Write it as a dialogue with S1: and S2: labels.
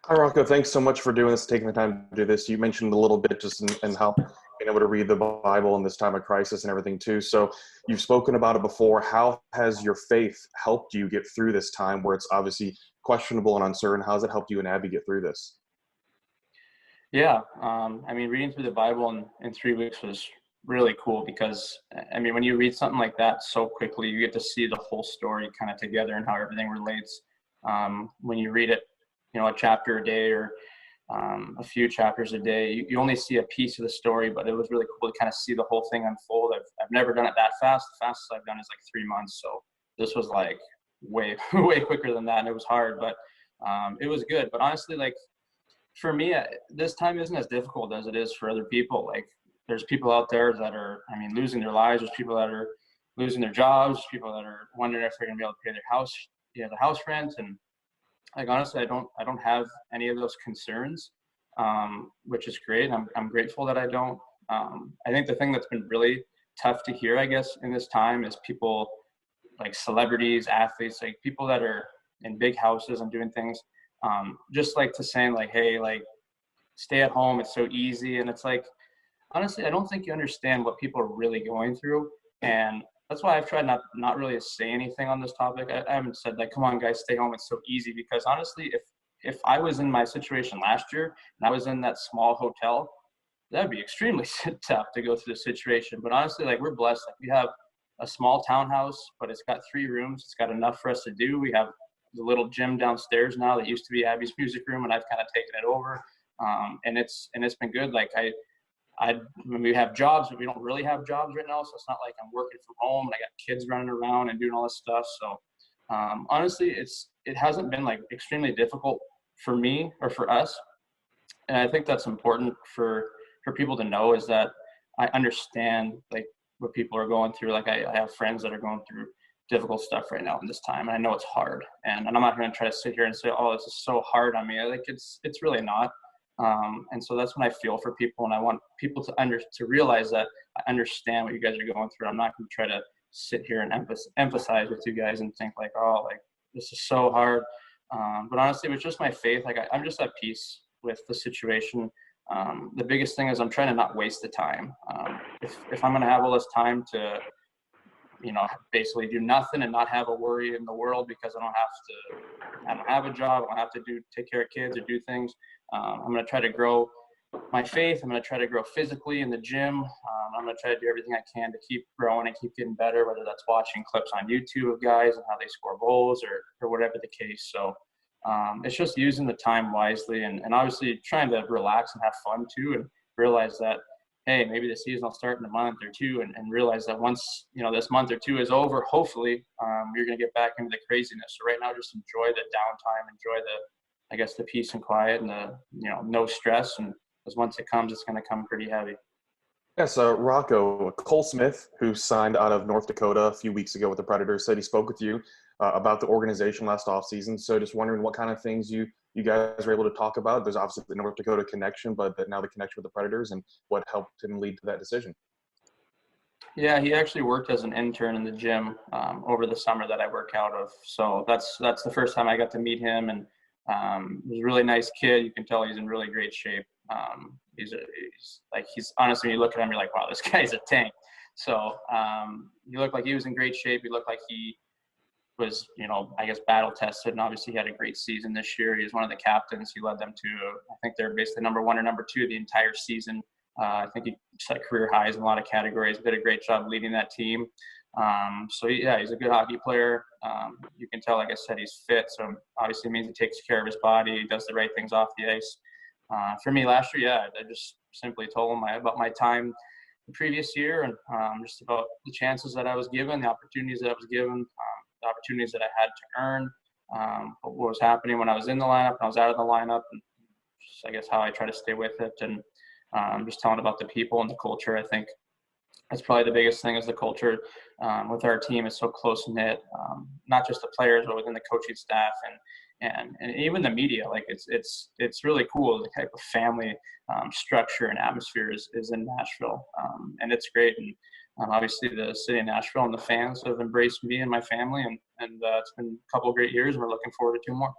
S1: Hi, Rocco. Thanks so much for doing this, taking the time to do this. You mentioned a little bit just in how being able to read the Bible in this time of crisis and everything too. So you've spoken about it before. How has your faith helped you get through this time where it's obviously questionable and uncertain? How has it helped you and Abby get through this?
S2: Yeah, reading through the Bible in 3 weeks was really cool because, when you read something like that so quickly, you get to see the whole story kind of together and how everything relates. When you read it, a chapter a day or a few chapters a day, you only see a piece of the story, but it was really cool to kind of see the whole thing unfold. I've never done it that fast. The fastest I've done is like 3 months. So this was like way, way quicker than that. And it was hard, but it was good. But honestly, like, for me, this time isn't as difficult as it is for other people. Like, there's people out there that are, losing their lives. There's people that are losing their jobs. People that are wondering if they're going to be able to pay their house, the house rent. And like, honestly, I don't have any of those concerns, which is great. I'm grateful that I don't. I think the thing that's been really tough to hear, I guess, in this time is people like celebrities, athletes, like people that are in big houses and doing things, just like to saying like, hey, like, stay at home, it's so easy. And it's like, honestly, I don't think you understand what people are really going through. And that's why I've tried not really to say anything on this topic. I haven't said like, come on guys, stay home, it's so easy. Because honestly, if I was in my situation last year and I was in that small hotel, that'd be extremely tough to go through the situation. But honestly, like, we're blessed. Like, we have a small townhouse, but it's got 3 rooms. It's got enough for us to do. We have the little gym downstairs now that used to be Abby's music room, and I've kind of taken it over. And it's been good. Like, when we have jobs, but we don't really have jobs right now, so it's not like I'm working from home and I got kids running around and doing all this stuff. So honestly, it hasn't been like extremely difficult for me or for us. And I think that's important for people to know, is that I understand like what people are going through. Like, I have friends that are going through difficult stuff right now in this time, and I know it's hard. And I'm not going to try to sit here and say, oh, this is so hard on me. Like, it's really not. And so that's when I feel for people, and I want people to realize that I understand what you guys are going through. I'm not going to try to sit here and emphasize with you guys and think like, oh, like, this is so hard. But honestly, it was just my faith. Like, I'm just at peace with the situation. The biggest thing is I'm trying to not waste the time. If I'm going to have all this time to, basically do nothing and not have a worry in the world because I don't have a job, I don't have to take care of kids or do things. I'm going to try to grow my faith. I'm going to try to grow physically in the gym. I'm going to try to do everything I can to keep growing and keep getting better, whether that's watching clips on YouTube of guys and how they score goals or whatever the case. So it's just using the time wisely and obviously trying to relax and have fun too, and realize that, hey, maybe the season will start in a month or two, and realize that once, this month or two is over, hopefully you're going to get back into the craziness. So right now, just enjoy the downtime, enjoy the peace and quiet and no stress. And because once it comes, it's going to come pretty heavy.
S1: Yes, Rocco, Cole Smith, who signed out of North Dakota a few weeks ago with the Predators, said he spoke with you about the organization last offseason. So just wondering what kind of things you guys were able to talk about. There's obviously the North Dakota connection, but now the connection with the Predators and what helped him lead to that decision.
S2: Yeah, he actually worked as an intern in the gym over the summer that I work out of. So that's the first time I got to meet him, and he's a really nice kid. You can tell he's in really great shape. He's honestly, when you look at him, you're like, wow, this guy's a tank. So he looked like he was in great shape. He looked like he was, I guess, battle tested, and obviously he had a great season this year. He was one of the captains. He led them to, I think they're basically number one or number two the entire season. I think he set career highs in a lot of categories. Did a great job leading that team. So yeah, he's a good hockey player. You can tell, like I said, he's fit. So obviously it means he takes care of his body. He does the right things off the ice. For me last year, yeah, I just simply told him about my time the previous year, and just about the chances that I was given, the opportunities that I was given, the opportunities that I had to earn, what was happening when I was in the lineup and I was out of the lineup, and just, I guess, how I try to stay with it. And just telling about the people and the culture. I think that's probably the biggest thing, is the culture with our team is so close knit. Not just the players, but within the coaching staff and even the media. Like, it's really cool, the type of family structure and atmosphere is in Nashville, and it's great. And obviously the city of Nashville and the fans have embraced me and my family, and it's been a couple of great years, and we're looking forward to 2 more.